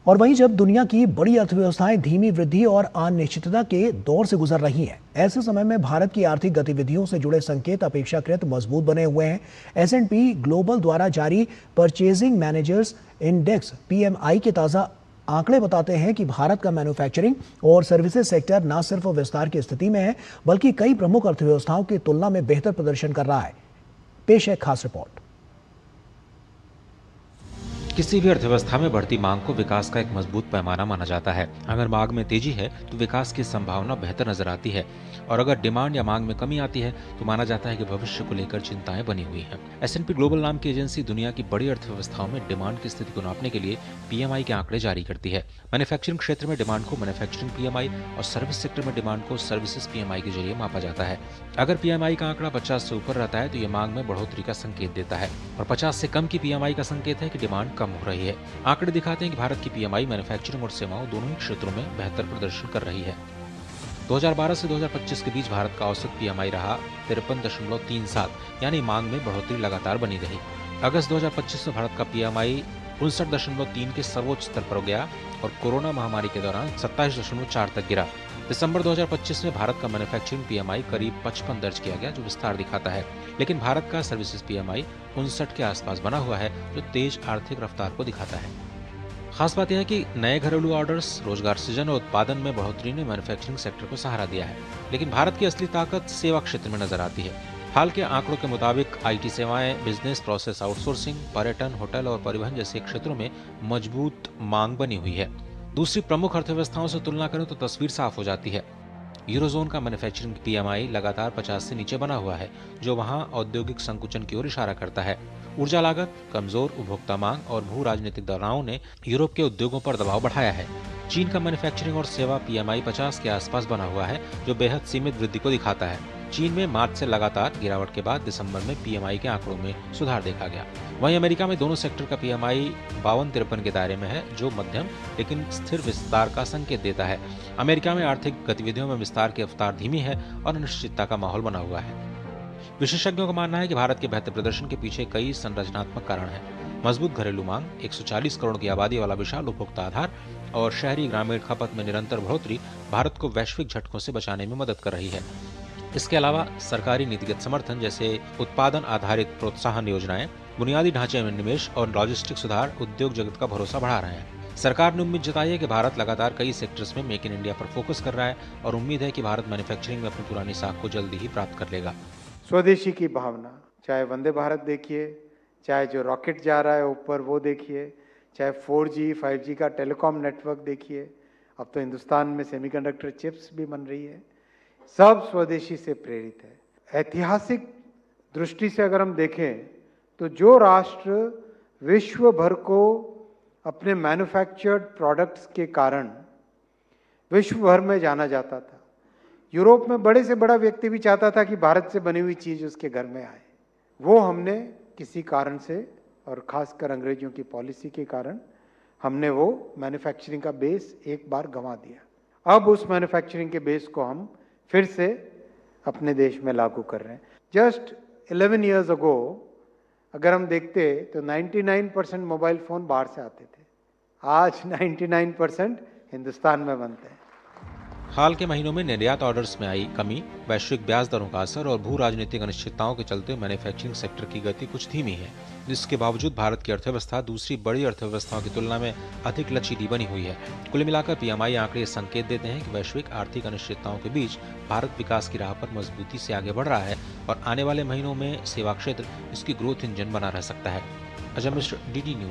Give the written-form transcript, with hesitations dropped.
और वहीं जब दुनिया की बड़ी अर्थव्यवस्थाएं धीमी वृद्धि और अनिश्चितता के दौर से गुजर रही हैं, ऐसे समय में भारत की आर्थिक गतिविधियों से जुड़े संकेत अपेक्षाकृत मजबूत बने हुए हैं। S&P ग्लोबल द्वारा जारी परचेजिंग मैनेजर्स इंडेक्स PMI के ताज़ा आंकड़े बताते हैं कि भारत का मैन्युफैक्चरिंग और सर्विसेज सेक्टर न सिर्फ विस्तार की स्थिति में है, बल्कि कई प्रमुख अर्थव्यवस्थाओं की तुलना में बेहतर प्रदर्शन कर रहा है। पेश है खास रिपोर्ट। किसी भी अर्थव्यवस्था में बढ़ती मांग को विकास का एक मजबूत पैमाना माना जाता है। अगर मांग में तेजी है तो विकास की संभावना बेहतर नजर आती है, और अगर डिमांड या मांग में कमी आती है तो माना जाता है कि भविष्य को लेकर चिंताएं बनी हुई हैं। S&P ग्लोबल नाम की एजेंसी दुनिया की बड़ी अर्थव्यवस्थाओं में डिमांड की स्थिति को नापने के लिए PMI के आंकड़े जारी करती है। मैन्युफैक्चरिंग क्षेत्र में डिमांड को मैन्युफैक्चरिंग PMI और सर्विस सेक्टर में डिमांड को सर्विसेज PMI के जरिए मापा जाता है। अगर PMI का आंकड़ा 50 से ऊपर रहता है तो ये मांग में बढ़ोतरी का संकेत देता है, और 50 से कम की PMI का संकेत है कि डिमांड कम हो रही है। आंकड़े दिखाते हैं कि भारत की PMI मैन्युफैक्चरिंग और सेवाओं दोनों ही क्षेत्रों में बेहतर प्रदर्शन कर रही है। 2012 से 2025 के बीच भारत का औसत PMI रहा 53.37, यानी मांग में बढ़ोतरी लगातार बनी रही। अगस्त 2025 में भारत का PMI 59.3 के सर्वोच्च स्तर पर गया और कोरोना महामारी के दौरान 27.4 तक गिरा। दिसंबर 2025 में भारत का मैन्युफैक्चरिंग PMI करीब 55 दर्ज किया गया, जो विस्तार दिखाता है, लेकिन भारत का सर्विसेज PMI 59 के आसपास बना हुआ है, जो तेज आर्थिक रफ्तार को दिखाता है। खास बात यह है कि नए घरेलू ऑर्डर्स, रोजगार सृजन और उत्पादन में बढ़ोतरी ने मैन्युफैक्चरिंग सेक्टर को सहारा दिया है, लेकिन भारत की असली ताकत सेवा क्षेत्र में नजर आती है। हाल के आंकड़ों के मुताबिक IT सेवाएं, बिजनेस प्रोसेस आउटसोर्सिंग, पर्यटन, होटल और परिवहन जैसे क्षेत्रों में मजबूत मांग बनी हुई है। दूसरी प्रमुख अर्थव्यवस्थाओं से तुलना करें तो तस्वीर साफ हो जाती है। यूरोजोन का मैन्युफैक्चरिंग PMI लगातार 50 से नीचे बना हुआ है, जो वहां औद्योगिक संकुचन की ओर इशारा करता है। ऊर्जा लागत, कमजोर उपभोक्ता मांग और भू राजनीतिक दबावों ने यूरोप के उद्योगों पर दबाव बढ़ाया है। चीन का मैन्युफैक्चरिंग और सेवा PMI 50 के आसपास बना हुआ है, जो बेहद सीमित वृद्धि को दिखाता है। चीन में मार्च से लगातार गिरावट के बाद दिसंबर में PMI के आंकड़ों में सुधार देखा गया। वहीं अमेरिका में दोनों सेक्टर का PMI 52-53 के दायरे में है, जो मध्यम लेकिन स्थिर विस्तार का संकेत देता है। अमेरिका में आर्थिक गतिविधियों में विस्तार की रफ्तार धीमी है और अनिश्चितता का माहौल बना हुआ है। विशेषज्ञों का मानना है कि भारत के बेहतर प्रदर्शन के पीछे कई संरचनात्मक कारण हैं। मजबूत घरेलू मांग, 140 करोड़ की आबादी वाला विशाल उपभोक्ता आधार और शहरी ग्रामीण खपत में निरंतर बढ़ोतरी भारत को वैश्विक झटकों से बचाने में मदद कर रही है। इसके अलावा सरकारी नीतिगत समर्थन जैसे उत्पादन आधारित प्रोत्साहन योजनाएं, बुनियादी ढांचे में निवेश और लॉजिस्टिक सुधार उद्योग जगत का भरोसा बढ़ा रहे हैं। सरकार ने उम्मीद जताई है कि भारत लगातार कई सेक्टर्स में मेक इन इंडिया पर फोकस कर रहा है, और उम्मीद है कि भारत मैन्युफैक्चरिंग में अपनी पुरानी साख को जल्दी ही प्राप्त कर लेगा। स्वदेशी की भावना, चाहे वंदे भारत देखिए, चाहे जो रॉकेट जा रहा है ऊपर वो देखिए, चाहे 4G 5G का टेलीकॉम नेटवर्क देखिए, अब तो हिंदुस्तान में सेमीकंडक्टर चिप्स भी बन रही है, सब स्वदेशी से प्रेरित है। ऐतिहासिक दृष्टि से अगर हम देखें तो जो राष्ट्र विश्व भर को अपने मैन्युफैक्चर्ड प्रोडक्ट्स के कारण विश्व भर में जाना जाता था, यूरोप में बड़े से बड़ा व्यक्ति भी चाहता था कि भारत से बनी हुई चीज़ उसके घर में आए, वो हमने किसी कारण से और ख़ासकर अंग्रेजों की पॉलिसी के कारण हमने वो मैन्युफैक्चरिंग का बेस एक बार गंवा दिया। अब उस मैन्युफैक्चरिंग के बेस को हम फिर से अपने देश में लागू कर रहे हैं। जस्ट 11 years ago अगर हम देखते तो 99% मोबाइल फ़ोन बाहर से आते थे, आज 99% हिंदुस्तान में बनते हैं। हाल के महीनों में निर्यात ऑर्डर्स में आई कमी, वैश्विक ब्याज दरों का असर और भू राजनीतिक अनिश्चितताओं के चलते मैन्युफैक्चरिंग सेक्टर की गति कुछ धीमी है, जिसके बावजूद भारत की अर्थव्यवस्था दूसरी बड़ी अर्थव्यवस्थाओं की तुलना में अधिक लचीली बनी हुई है। कुल मिलाकर PMI आंकड़े संकेत देते हैं कि वैश्विक आर्थिक अनिश्चितताओं के बीच भारत विकास की राह पर मजबूती से आगे बढ़ रहा है, और आने वाले महीनों में सेवा क्षेत्र इसकी ग्रोथ इंजन बना रह सकता है। Ajay Mishra, DD news.